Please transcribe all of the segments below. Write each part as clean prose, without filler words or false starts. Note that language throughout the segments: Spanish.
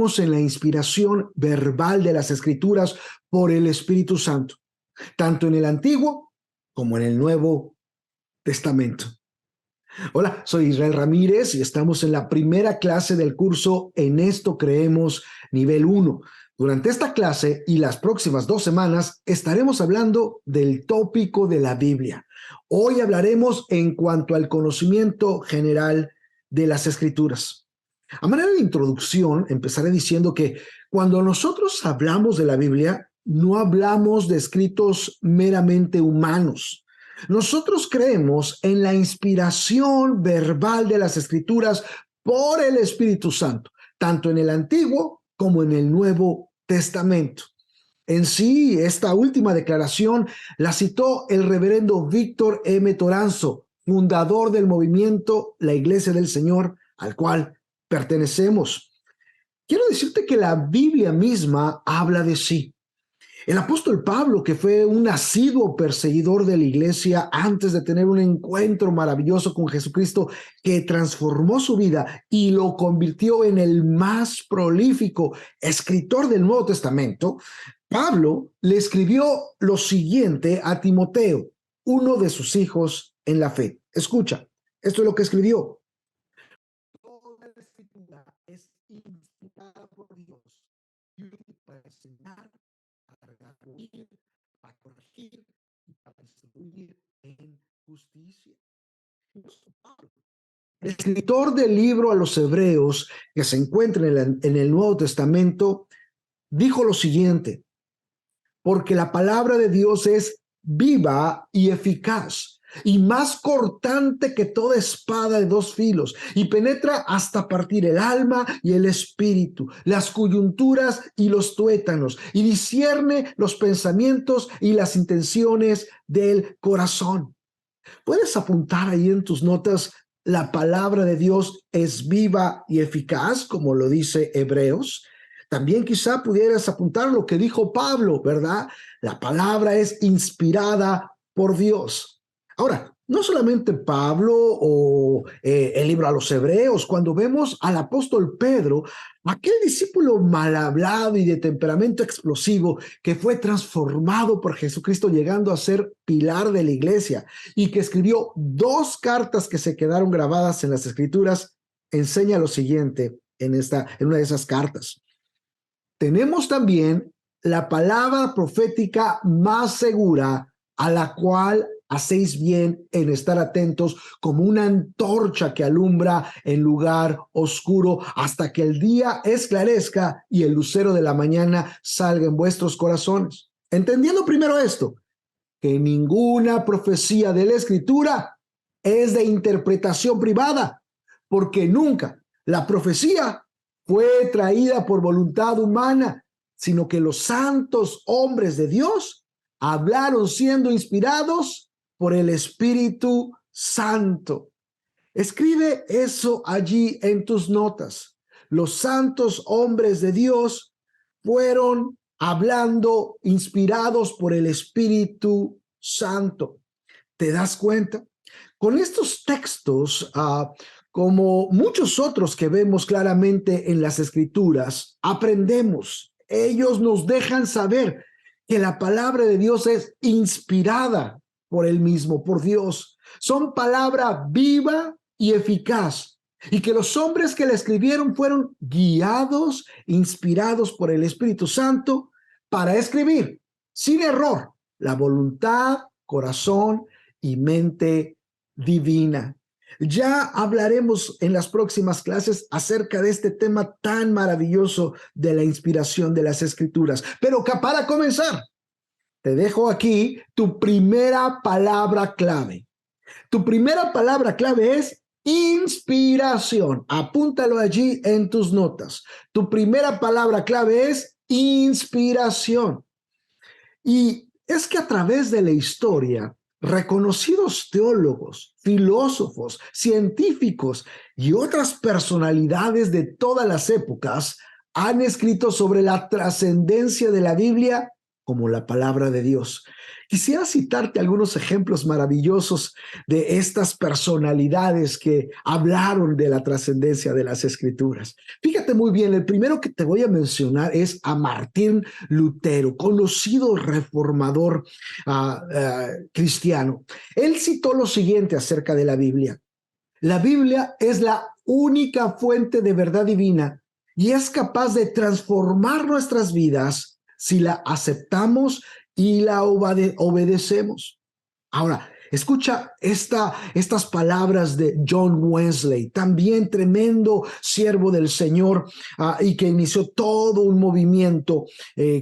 creemos en la inspiración verbal de las Escrituras por el Espíritu Santo, tanto en el Antiguo como en el Nuevo Testamento. Hola, soy Israel Ramírez y estamos en la primera clase del curso En esto creemos nivel 1. Durante esta clase y las próximas 2 semanas estaremos hablando del tópico de la Biblia. Hoy hablaremos en cuanto al conocimiento general de las Escrituras. A manera de introducción, empezaré diciendo que cuando nosotros hablamos de la Biblia, no hablamos de escritos meramente humanos. Nosotros creemos en la inspiración verbal de las Escrituras por el Espíritu Santo, tanto en el Antiguo como en el Nuevo Testamento. En sí, esta última declaración la citó el reverendo Víctor M. Toranzo, fundador del movimiento La Iglesia del Señor, al cual pertenecemos. Quiero decirte que la Biblia misma habla de sí. El apóstol Pablo, que fue un asiduo perseguidor de la iglesia antes de tener un encuentro maravilloso con Jesucristo que transformó su vida y lo convirtió en el más prolífico escritor del Nuevo Testamento, Pablo le escribió lo siguiente a Timoteo, uno de sus hijos en la fe. Escucha, esto es lo que escribió. Toda la escritura es inspirada por Dios y útil para enseñar, para redarguir, para corregir y para instruir en justicia. El escritor del libro a los Hebreos, que se encuentra en el Nuevo Testamento, dijo lo siguiente: porque la palabra de Dios es viva y eficaz, y más cortante que toda espada de 2 filos, y penetra hasta partir el alma y el espíritu, las coyunturas y los tuétanos, y discierne los pensamientos y las intenciones del corazón. ¿Puedes apuntar ahí en tus notas? La palabra de Dios es viva y eficaz, como lo dice Hebreos. También quizá pudieras apuntar lo que dijo Pablo, ¿verdad? La palabra es inspirada por Dios. Ahora, no solamente Pablo o el libro a los Hebreos, cuando vemos al apóstol Pedro, aquel discípulo mal hablado y de temperamento explosivo que fue transformado por Jesucristo llegando a ser pilar de la iglesia y que escribió 2 cartas que se quedaron grabadas en las Escrituras, enseña lo siguiente en una de esas cartas. Tenemos también la palabra profética más segura, a la cual hacéis bien en estar atentos como una antorcha que alumbra en lugar oscuro hasta que el día esclarezca y el lucero de la mañana salga en vuestros corazones. Entendiendo primero esto, que ninguna profecía de la Escritura es de interpretación privada, porque nunca la profecía fue traída por voluntad humana, sino que los santos hombres de Dios hablaron siendo inspirados por el Espíritu Santo. Escribe eso allí en tus notas. Los santos hombres de Dios fueron hablando inspirados por el Espíritu Santo. ¿Te das cuenta? Con estos textos, como muchos otros que vemos claramente en las Escrituras, aprendemos. Ellos nos dejan saber que la palabra de Dios es inspirada por él mismo, por Dios. Son palabra viva y eficaz, y que los hombres que la escribieron fueron guiados, inspirados por el Espíritu Santo para escribir sin error la voluntad, corazón y mente divina. Ya hablaremos en las próximas clases acerca de este tema tan maravilloso de la inspiración de las Escrituras. Pero que para comenzar, te dejo aquí tu primera palabra clave. Tu primera palabra clave es inspiración. Apúntalo allí en tus notas. Tu primera palabra clave es inspiración. Y es que a través de la historia, reconocidos teólogos, filósofos, científicos y otras personalidades de todas las épocas han escrito sobre la trascendencia de la Biblia como la palabra de Dios. Quisiera citarte algunos ejemplos maravillosos de estas personalidades que hablaron de la trascendencia de las Escrituras. Fíjate muy bien, el primero que te voy a mencionar es a Martín Lutero, conocido reformador cristiano. Él citó lo siguiente acerca de la Biblia. La Biblia es la única fuente de verdad divina y es capaz de transformar nuestras vidas si la aceptamos y la obedecemos. Ahora, escucha estas palabras de John Wesley, también tremendo siervo del Señor y que inició todo un movimiento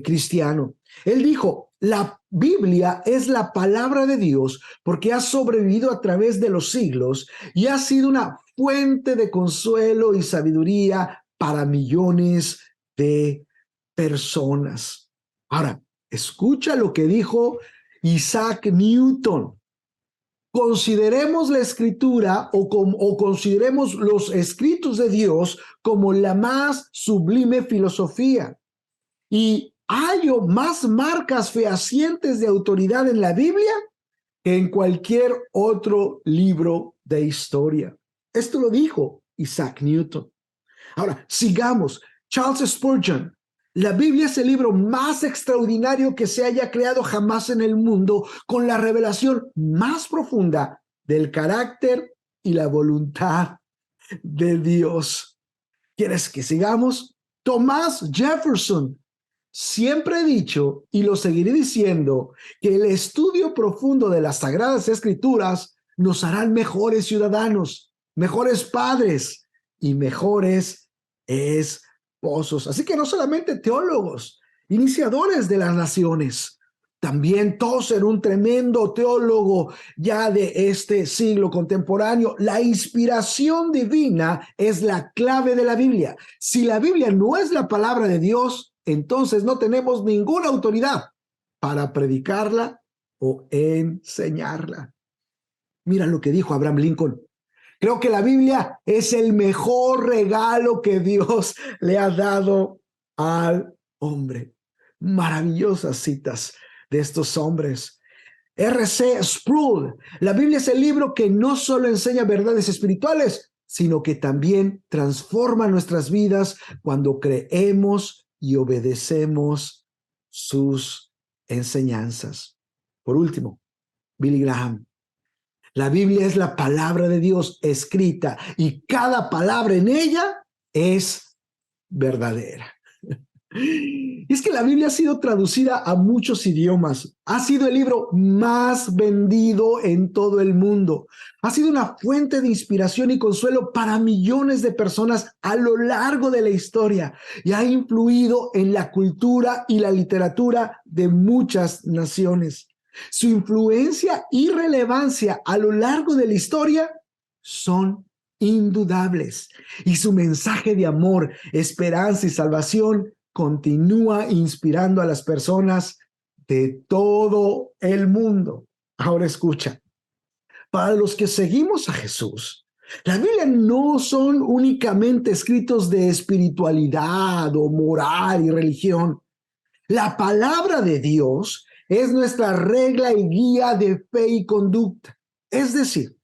cristiano. Él dijo, la Biblia es la palabra de Dios porque ha sobrevivido a través de los siglos y ha sido una fuente de consuelo y sabiduría para millones de personas. Ahora, escucha lo que dijo Isaac Newton. Consideremos la escritura o consideremos los escritos de Dios como la más sublime filosofía. Y hallo más marcas fehacientes de autoridad en la Biblia que en cualquier otro libro de historia. Esto lo dijo Isaac Newton. Ahora, sigamos. Charles Spurgeon. La Biblia es el libro más extraordinario que se haya creado jamás en el mundo, con la revelación más profunda del carácter y la voluntad de Dios. ¿Quieres que sigamos? Thomas Jefferson. Siempre he dicho, y lo seguiré diciendo, que el estudio profundo de las Sagradas Escrituras nos harán mejores ciudadanos, mejores padres y mejores esposos. Así que no solamente teólogos, iniciadores de las naciones, también Tozer, un tremendo teólogo ya de este siglo contemporáneo. La inspiración divina es la clave de la Biblia. Si la Biblia no es la palabra de Dios, entonces no tenemos ninguna autoridad para predicarla o enseñarla. Mira lo que dijo Abraham Lincoln. Creo que la Biblia es el mejor regalo que Dios le ha dado al hombre. Maravillosas citas de estos hombres. R.C. Sproul. La Biblia es el libro que no solo enseña verdades espirituales, sino que también transforma nuestras vidas cuando creemos y obedecemos sus enseñanzas. Por último, Billy Graham. La Biblia es la palabra de Dios escrita y cada palabra en ella es verdadera. Y es que la Biblia ha sido traducida a muchos idiomas. Ha sido el libro más vendido en todo el mundo. Ha sido una fuente de inspiración y consuelo para millones de personas a lo largo de la historia y ha influido en la cultura y la literatura de muchas naciones. Su influencia y relevancia a lo largo de la historia son indudables y su mensaje de amor, esperanza y salvación continúa inspirando a las personas de todo el mundo. Ahora escucha, para los que seguimos a Jesús, la Biblia no son únicamente escritos de espiritualidad o moral y religión. La palabra de Dios es nuestra regla y guía de fe y conducta. Es decir,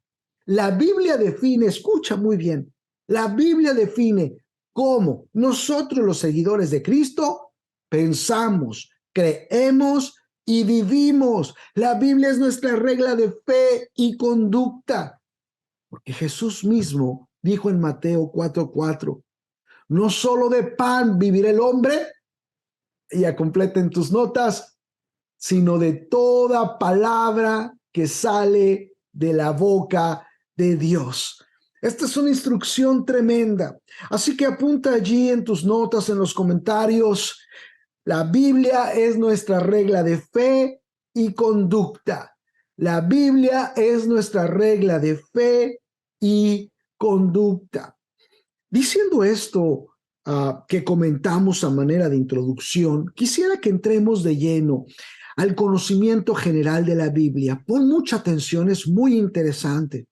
la Biblia define, escucha muy bien, la Biblia define cómo nosotros los seguidores de Cristo pensamos, creemos y vivimos. La Biblia es nuestra regla de fe y conducta. Porque Jesús mismo dijo en Mateo 4:4, no solo de pan vivirá el hombre, ya completen tus notas, sino de toda palabra que sale de la boca de Dios. Esta es una instrucción tremenda. Así que apunta allí en tus notas, en los comentarios. La Biblia es nuestra regla de fe y conducta. La Biblia es nuestra regla de fe y conducta. Diciendo esto que comentamos a manera de introducción, quisiera que entremos de lleno al conocimiento general de la Biblia. Pon mucha atención, es muy interesante.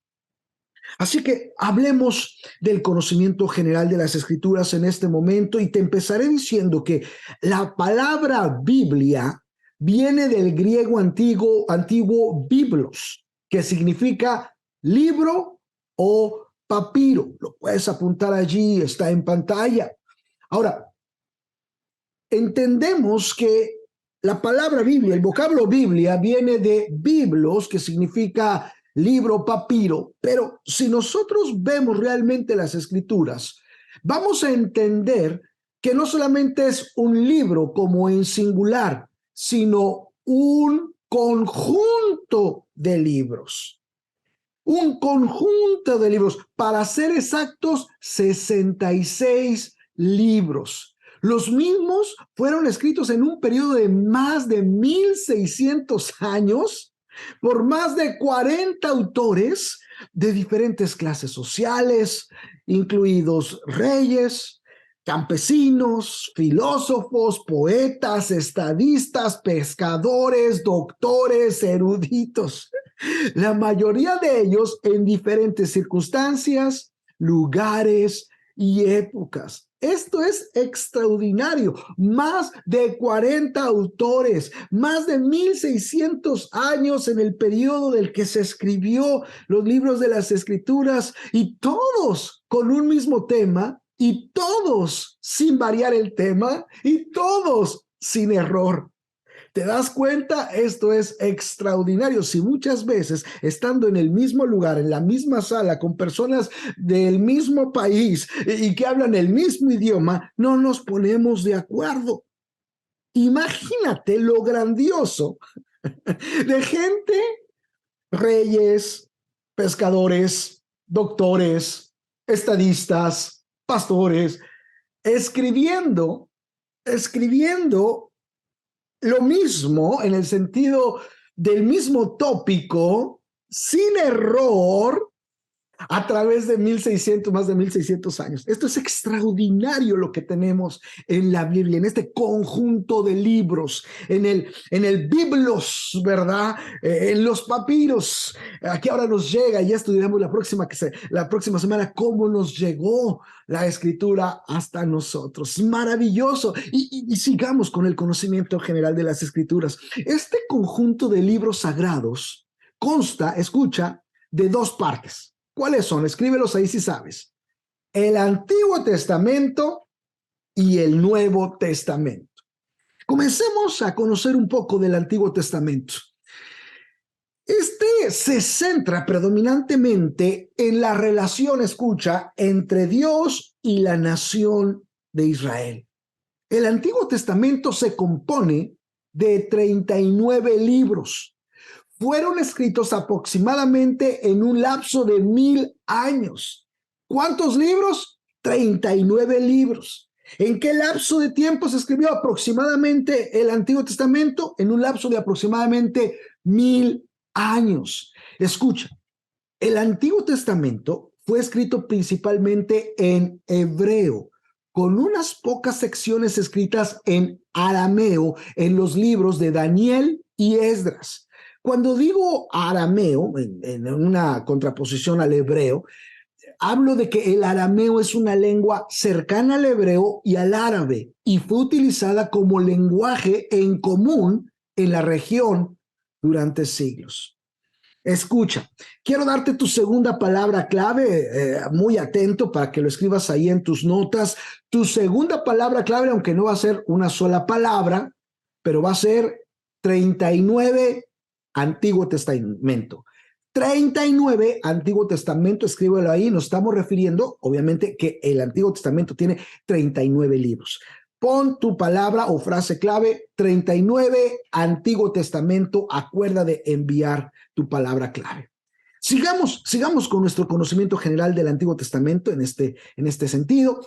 Así que hablemos del conocimiento general de las Escrituras en este momento y te empezaré diciendo que la palabra Biblia viene del griego antiguo biblos, que significa libro o papiro. Lo puedes apuntar allí, está en pantalla. Ahora, entendemos que la palabra Biblia, el vocablo Biblia, viene de biblos, que significa libro, papiro, pero si nosotros vemos realmente las escrituras, vamos a entender que no solamente es un libro como en singular, sino un conjunto de libros. Un conjunto de libros, para ser exactos, 66 libros. Los mismos fueron escritos en un periodo de más de 1600 años por más de 40 autores de diferentes clases sociales, incluidos reyes, campesinos, filósofos, poetas, estadistas, pescadores, doctores, eruditos. La mayoría de ellos en diferentes circunstancias, lugares y épocas. Esto es extraordinario. Más de 40 autores, más de 1600 años en el periodo del que se escribió los libros de las Escrituras, y todos con un mismo tema, y todos sin variar el tema, y todos sin error. ¿Te das cuenta? Esto es extraordinario. Si muchas veces, estando en el mismo lugar, en la misma sala, con personas del mismo país y que hablan el mismo idioma, no nos ponemos de acuerdo. Imagínate lo grandioso de gente, reyes, pescadores, doctores, estadistas, pastores, escribiendo lo mismo, en el sentido del mismo tópico, sin error, a través de más de 1600 años. Esto es extraordinario lo que tenemos en la Biblia, en este conjunto de libros, en el biblos, ¿verdad? En los papiros. Aquí ahora nos llega, y ya estudiaremos la próxima semana, cómo nos llegó la escritura hasta nosotros. Maravilloso. Y sigamos con el conocimiento general de las escrituras. Este conjunto de libros sagrados consta, escucha, de dos partes. ¿Cuáles son? Escríbelos ahí si sabes. El Antiguo Testamento y el Nuevo Testamento. Comencemos a conocer un poco del Antiguo Testamento. Este se centra predominantemente en la relación, escucha, entre Dios y la nación de Israel. El Antiguo Testamento se compone de 39 libros. Fueron escritos aproximadamente en un lapso de 1000 años. ¿Cuántos libros? 39 libros. ¿En qué lapso de tiempo se escribió aproximadamente el Antiguo Testamento? En un lapso de aproximadamente 1000 años. Escucha, el Antiguo Testamento fue escrito principalmente en hebreo, con unas pocas secciones escritas en arameo en los libros de Daniel y Esdras. Cuando digo arameo, en una contraposición al hebreo, hablo de que el arameo es una lengua cercana al hebreo y al árabe, y fue utilizada como lenguaje en común en la región durante siglos. Escucha, quiero darte tu segunda palabra clave, muy atento para que lo escribas ahí en tus notas. Tu segunda palabra clave, aunque no va a ser una sola palabra, pero va a ser 39 Antiguo Testamento. 39 Antiguo Testamento, escríbelo ahí. Nos estamos refiriendo, obviamente, que el Antiguo Testamento tiene 39 libros. Pon tu palabra o frase clave, 39 Antiguo Testamento. Acuerda de enviar tu palabra clave. Sigamos con nuestro conocimiento general del Antiguo Testamento en este sentido.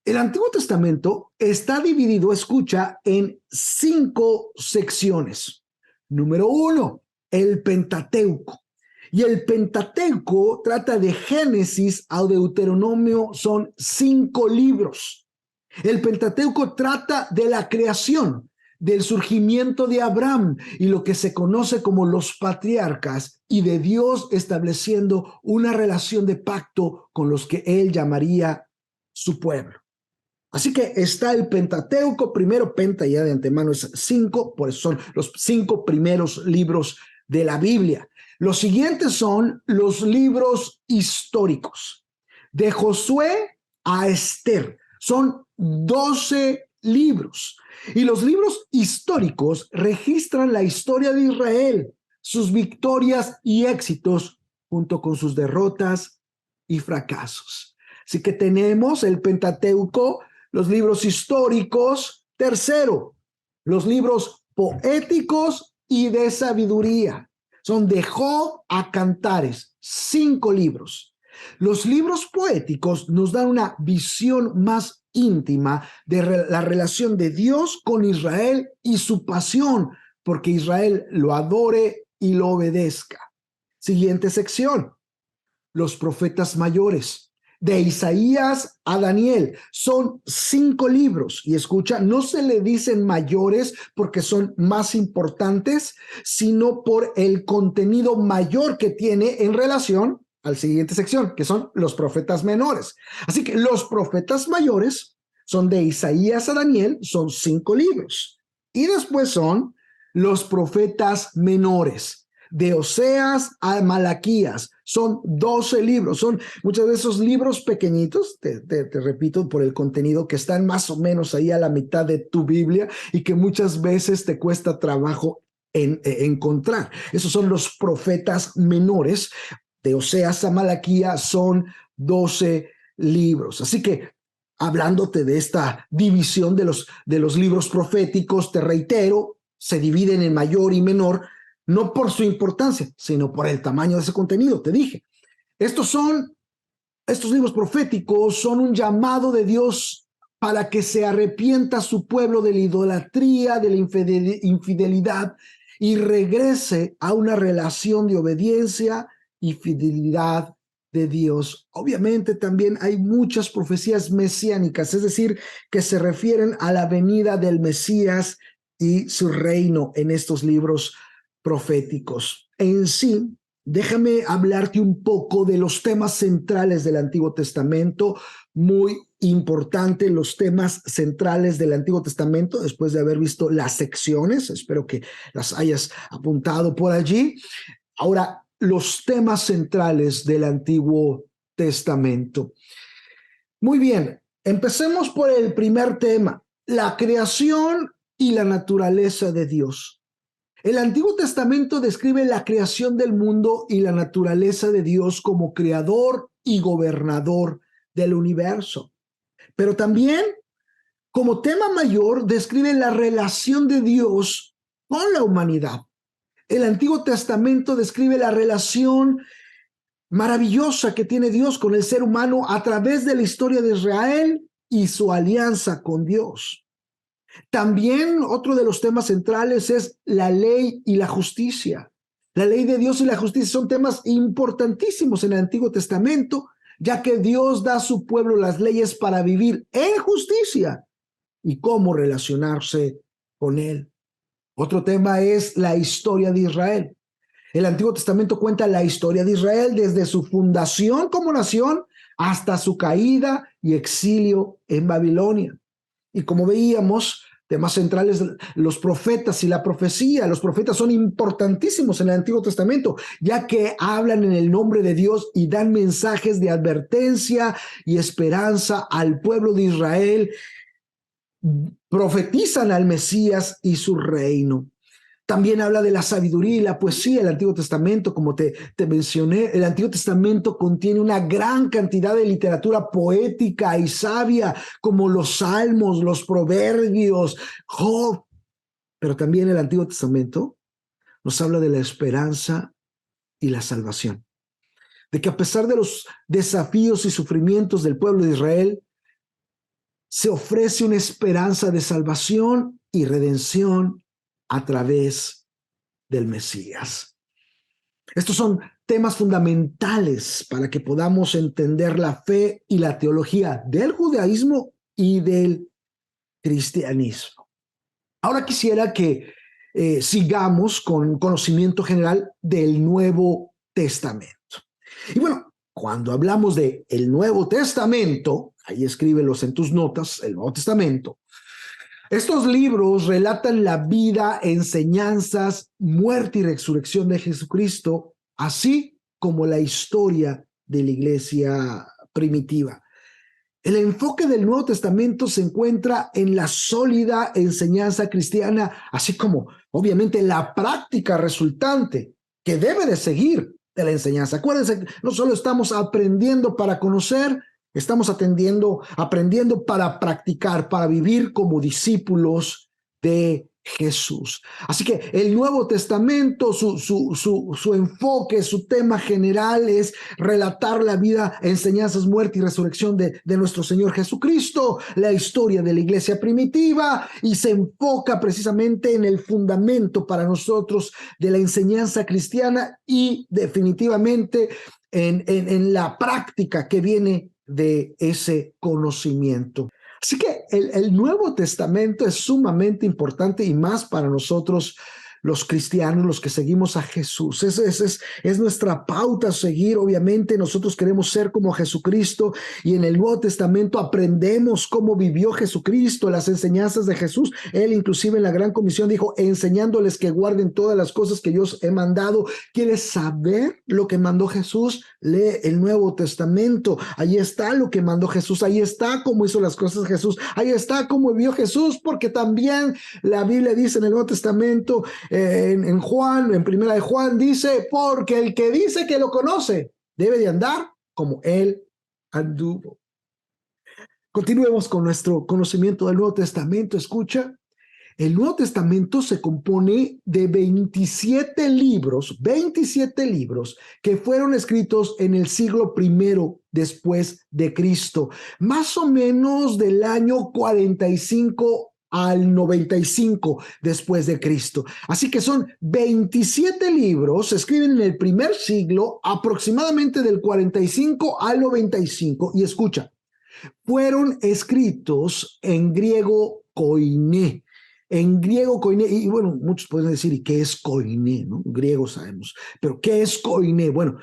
El Antiguo Testamento está dividido, escucha, en 5 secciones. Número 1, el Pentateuco. Y el Pentateuco trata de Génesis a Deuteronomio, son 5 libros. El Pentateuco trata de la creación, del surgimiento de Abraham y lo que se conoce como los patriarcas, y de Dios estableciendo una relación de pacto con los que él llamaría su pueblo. Así que está el Pentateuco, primero Penta ya de antemano es 5, por eso son los 5 primeros libros de la Biblia. Los siguientes son los libros históricos. De Josué a Esther, son 12 libros. Y los libros históricos registran la historia de Israel, sus victorias y éxitos, junto con sus derrotas y fracasos. Así que tenemos el Pentateuco, los libros históricos. Tercero, los libros poéticos y de sabiduría. Son de Job a Cantares, 5 libros. Los libros poéticos nos dan una visión más íntima de la relación de Dios con Israel y su pasión porque Israel lo adore y lo obedezca. Siguiente sección, los profetas mayores. De Isaías a Daniel, son 5 libros. Y escucha, no se le dicen mayores porque son más importantes, sino por el contenido mayor que tiene en relación a la siguiente sección, que son los profetas menores. Así que los profetas mayores son de Isaías a Daniel, son 5 libros. Y después son los profetas menores. De Oseas a Malaquías, son 12 libros, son muchos de esos libros pequeñitos, te repito, por el contenido que están más o menos ahí a la mitad de tu Biblia y que muchas veces te cuesta trabajo encontrar. Esos son los profetas menores. De Oseas a Malaquías son 12 libros. Así que hablándote de esta división de los libros proféticos, te reitero, se dividen en mayor y menor, no por su importancia, sino por el tamaño de ese contenido. Te dije, estos libros proféticos son un llamado de Dios para que se arrepienta su pueblo de la idolatría, de la infidelidad y regrese a una relación de obediencia y fidelidad de Dios. Obviamente también hay muchas profecías mesiánicas, es decir, que se refieren a la venida del Mesías y su reino en estos libros proféticos. En sí, déjame hablarte un poco de los temas centrales del Antiguo Testamento, muy importante, los temas centrales del Antiguo Testamento, después de haber visto las secciones, espero que las hayas apuntado por allí. Ahora, los temas centrales del Antiguo Testamento. Muy bien, empecemos por el primer tema, la creación y la naturaleza de Dios. El Antiguo Testamento describe la creación del mundo y la naturaleza de Dios como creador y gobernador del universo. Pero también, como tema mayor, describe la relación de Dios con la humanidad. El Antiguo Testamento describe la relación maravillosa que tiene Dios con el ser humano a través de la historia de Israel y su alianza con Dios. También otro de los temas centrales es la ley y la justicia. La ley de Dios y la justicia son temas importantísimos en el Antiguo Testamento, ya que Dios da a su pueblo las leyes para vivir en justicia y cómo relacionarse con él. Otro tema es la historia de Israel. El Antiguo Testamento cuenta la historia de Israel desde su fundación como nación hasta su caída y exilio en Babilonia. Y como veíamos, temas centrales, los profetas y la profecía. Los profetas son importantísimos en el Antiguo Testamento, ya que hablan en el nombre de Dios y dan mensajes de advertencia y esperanza al pueblo de Israel. Profetizan al Mesías y su reino. También habla de la sabiduría y la poesía del Antiguo Testamento, como te mencioné. El Antiguo Testamento contiene una gran cantidad de literatura poética y sabia, como los Salmos, los Proverbios, Job. Pero también el Antiguo Testamento nos habla de la esperanza y la salvación. De que a pesar de los desafíos y sufrimientos del pueblo de Israel, se ofrece una esperanza de salvación y redención a través del Mesías. Estos son temas fundamentales para que podamos entender la fe y la teología del judaísmo y del cristianismo. Ahora quisiera que sigamos con conocimiento general del Nuevo Testamento. Y bueno, cuando hablamos de el Nuevo Testamento, ahí escríbelos en tus notas, el Nuevo Testamento. Estos libros relatan la vida, enseñanzas, muerte y resurrección de Jesucristo, así como la historia de la iglesia primitiva. El enfoque del Nuevo Testamento se encuentra en la sólida enseñanza cristiana, así como, obviamente, la práctica resultante que debe de seguir de la enseñanza. Acuérdense, no solo estamos aprendiendo para conocer, estamos aprendiendo para practicar, para vivir como discípulos de Jesús. Así que el Nuevo Testamento, su enfoque, su tema general es relatar la vida, enseñanzas, muerte y resurrección de nuestro Señor Jesucristo, la historia de la iglesia primitiva, y se enfoca precisamente en el fundamento para nosotros de la enseñanza cristiana y definitivamente en la práctica que viene de ese conocimiento. Así que el Nuevo Testamento es sumamente importante y más para nosotros los cristianos, los que seguimos a Jesús. Es nuestra pauta a seguir. Obviamente nosotros queremos ser como Jesucristo y en el Nuevo Testamento aprendemos cómo vivió Jesucristo, las enseñanzas de Jesús. Él inclusive en la Gran Comisión dijo, enseñándoles que guarden todas las cosas que yo os he mandado. ¿Quieres saber lo que mandó Jesús? Lee el Nuevo Testamento. Ahí está lo que mandó Jesús. Ahí está cómo hizo las cosas Jesús. Ahí está cómo vivió Jesús, porque también la Biblia dice en el Nuevo Testamento, en Juan, en primera de Juan, dice, porque el que dice que lo conoce debe de andar como él anduvo. Continuemos con nuestro conocimiento del Nuevo Testamento. Escucha, el Nuevo Testamento se compone de 27 libros que fueron escritos en el siglo I después de Cristo, más o menos del año 45 al 95 después de Cristo. Así que son 27 libros, se escriben en el primer siglo, aproximadamente del 45 al 95, y escucha, fueron escritos en griego koiné. En griego koiné, y bueno, muchos pueden decir, ¿y qué es koiné? ¿No? Griego sabemos, pero ¿qué es koiné? Bueno,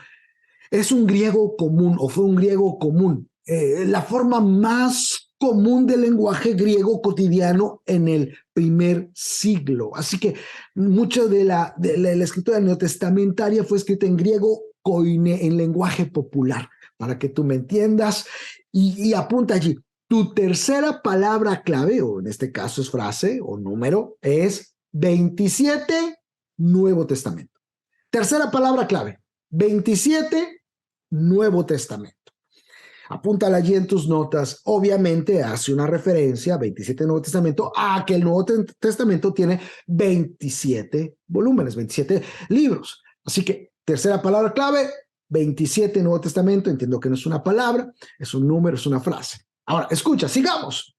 es un griego común, o fue un griego común, la forma más común del lenguaje griego cotidiano en el primer siglo. Así que mucha de la escritura neotestamentaria fue escrita en griego koiné, en lenguaje popular, para que tú me entiendas, y apunta allí. Tu tercera palabra clave, o en este caso es frase o número, es 27, Nuevo Testamento. Tercera palabra clave, 27, Nuevo Testamento. Apúntala allí en tus notas. Obviamente hace una referencia, 27 Nuevo Testamento, a que el Nuevo Testamento tiene 27 volúmenes, 27 libros. Así que tercera palabra clave, 27 Nuevo Testamento. Entiendo que no es una palabra, es un número, es una frase. Ahora, escucha, sigamos.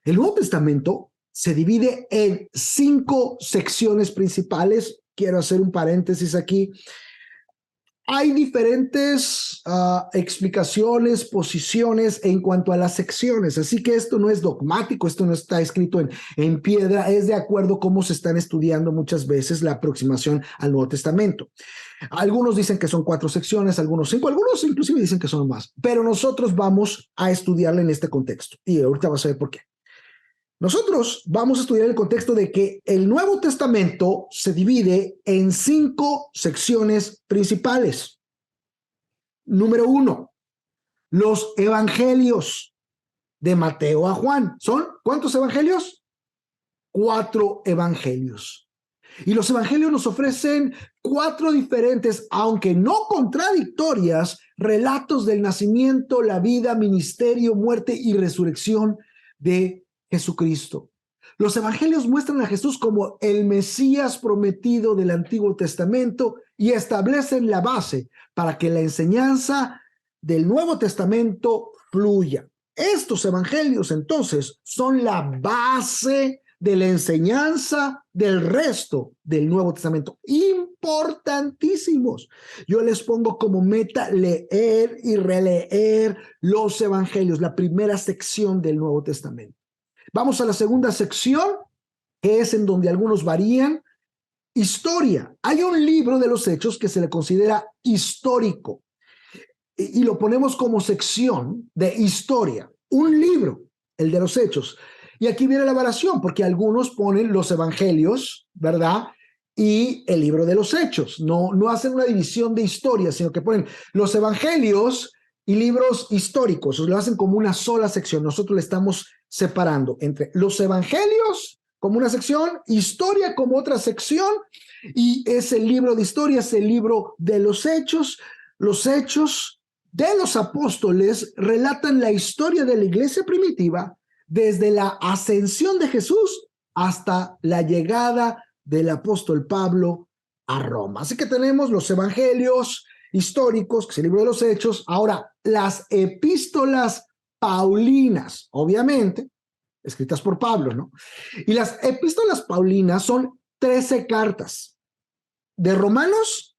El Nuevo Testamento se divide en 5 secciones principales. Quiero hacer un paréntesis aquí. Hay diferentes explicaciones, posiciones en cuanto a las secciones, así que esto no es dogmático, esto no está escrito en piedra, es de acuerdo a cómo se están estudiando muchas veces la aproximación al Nuevo Testamento. Algunos dicen que son 4 secciones, algunos 5, algunos inclusive dicen que son más, pero nosotros vamos a estudiarla en este contexto y ahorita vas a ver por qué. Nosotros vamos a estudiar el contexto de que el Nuevo Testamento se divide en 5 secciones principales. Número 1, los evangelios de Mateo a Juan. ¿Son cuántos evangelios? 4 evangelios. Y los evangelios nos ofrecen 4 diferentes, aunque no contradictorias, relatos del nacimiento, la vida, ministerio, muerte y resurrección de Jesucristo. Los evangelios muestran a Jesús como el Mesías prometido del Antiguo Testamento y establecen la base para que la enseñanza del Nuevo Testamento fluya. Estos evangelios, entonces, son la base de la enseñanza del resto del Nuevo Testamento. Importantísimos. Yo les pongo como meta leer y releer los evangelios, la primera sección del Nuevo Testamento. Vamos a la segunda sección, que es en donde algunos varían. Historia. Hay un libro de los Hechos que se le considera histórico y lo ponemos como sección de historia. un libro, el de los Hechos. Y aquí viene la variación, porque algunos ponen los evangelios, ¿verdad? Y el libro de los Hechos. No hacen una división de historia, sino que ponen los evangelios y libros históricos. Lo hacen como una sola sección. Nosotros le estamos separando entre los evangelios como una sección, historia como otra sección, y ese libro de historia es el libro de los Hechos. Los Hechos de los apóstoles relatan la historia de la iglesia primitiva desde la ascensión de Jesús hasta la llegada del apóstol Pablo a Roma. Así que tenemos los evangelios históricos, que es el libro de los Hechos. Ahora, las epístolas paulinas, obviamente, escritas por Pablo, ¿no? Y las epístolas paulinas son 13 cartas, de Romanos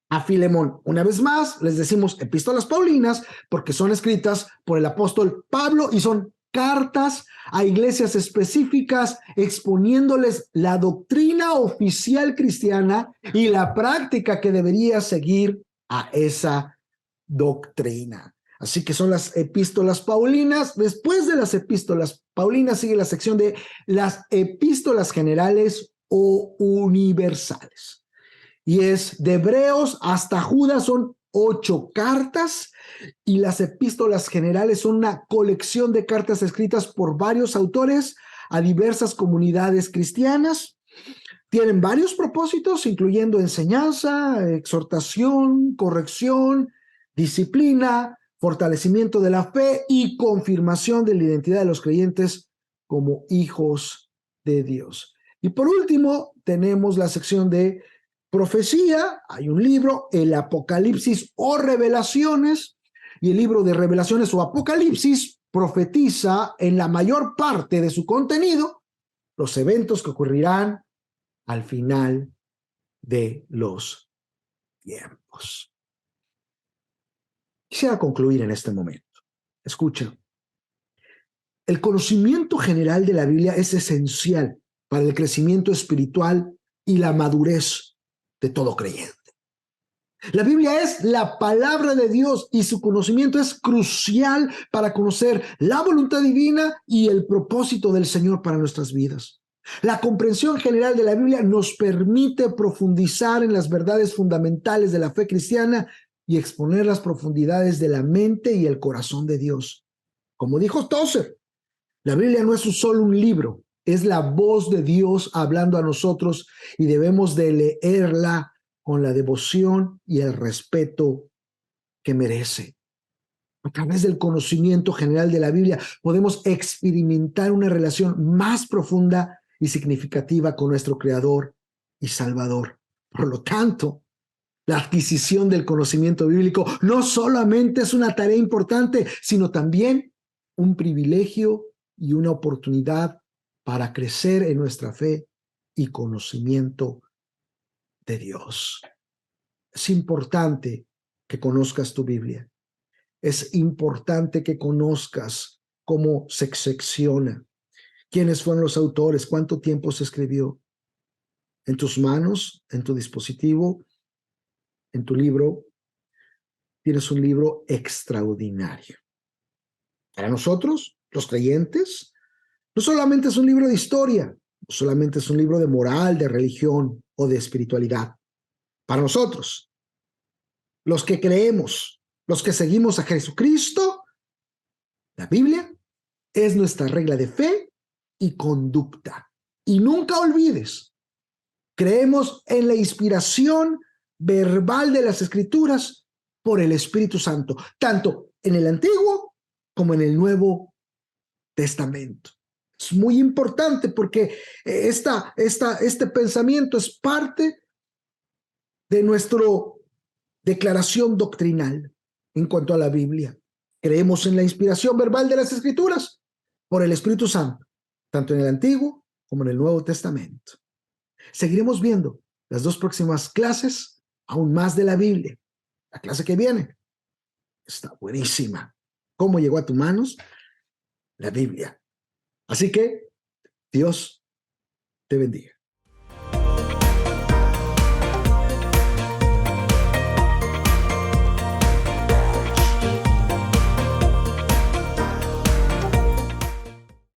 a Filemón. Una vez más, les decimos epístolas paulinas porque son escritas por el apóstol Pablo y son cartas a iglesias específicas exponiéndoles la doctrina oficial cristiana y la práctica que debería seguir a esa doctrina. Así que son las epístolas paulinas. Después de las epístolas paulinas sigue la sección de las epístolas generales o universales. Y es de Hebreos hasta Judas, son 8 cartas, y las epístolas generales son una colección de cartas escritas por varios autores a diversas comunidades cristianas. Tienen varios propósitos, incluyendo enseñanza, exhortación, corrección, disciplina, fortalecimiento de la fe y confirmación de la identidad de los creyentes como hijos de Dios. Y por último, tenemos la sección de profecía. Hay un libro, el Apocalipsis o Revelaciones, y el libro de Revelaciones o Apocalipsis profetiza en la mayor parte de su contenido los eventos que ocurrirán al final de los tiempos. Quisiera concluir en este momento. Escuchen, el conocimiento general de la Biblia es esencial para el crecimiento espiritual y la madurez de todo creyente. La Biblia es la palabra de Dios y su conocimiento es crucial para conocer la voluntad divina y el propósito del Señor para nuestras vidas. La comprensión general de la Biblia nos permite profundizar en las verdades fundamentales de la fe cristiana y exponer las profundidades de la mente y el corazón de Dios. Como dijo Tozer, la Biblia no es solo un libro, es la voz de Dios hablando a nosotros y debemos de leerla con la devoción y el respeto que merece. A través del conocimiento general de la Biblia podemos experimentar una relación más profunda y significativa con nuestro Creador y Salvador. Por lo tanto, la adquisición del conocimiento bíblico no solamente es una tarea importante, sino también un privilegio y una oportunidad para crecer en nuestra fe y conocimiento de Dios. Es importante que conozcas tu Biblia. Es importante que conozcas cómo se secciona, quiénes fueron los autores, cuánto tiempo se escribió. En tus manos, en tu dispositivo, en tu libro, tienes un libro extraordinario. Para nosotros, los creyentes, no solamente es un libro de historia, no solamente es un libro de moral, de religión o de espiritualidad. Para nosotros, los que creemos, los que seguimos a Jesucristo, la Biblia es nuestra regla de fe y conducta. Y nunca olvides, creemos en la inspiración verbal de las Escrituras por el Espíritu Santo, tanto en el Antiguo como en el Nuevo Testamento. Es muy importante porque este pensamiento es parte de nuestra declaración doctrinal en cuanto a la Biblia. Creemos en la inspiración verbal de las Escrituras por el Espíritu Santo, tanto en el Antiguo como en el Nuevo Testamento. Seguiremos viendo las 2 próximas clases, aún más de la Biblia. La clase que viene está buenísima. ¿Cómo llegó a tus manos? La Biblia. Así que Dios te bendiga.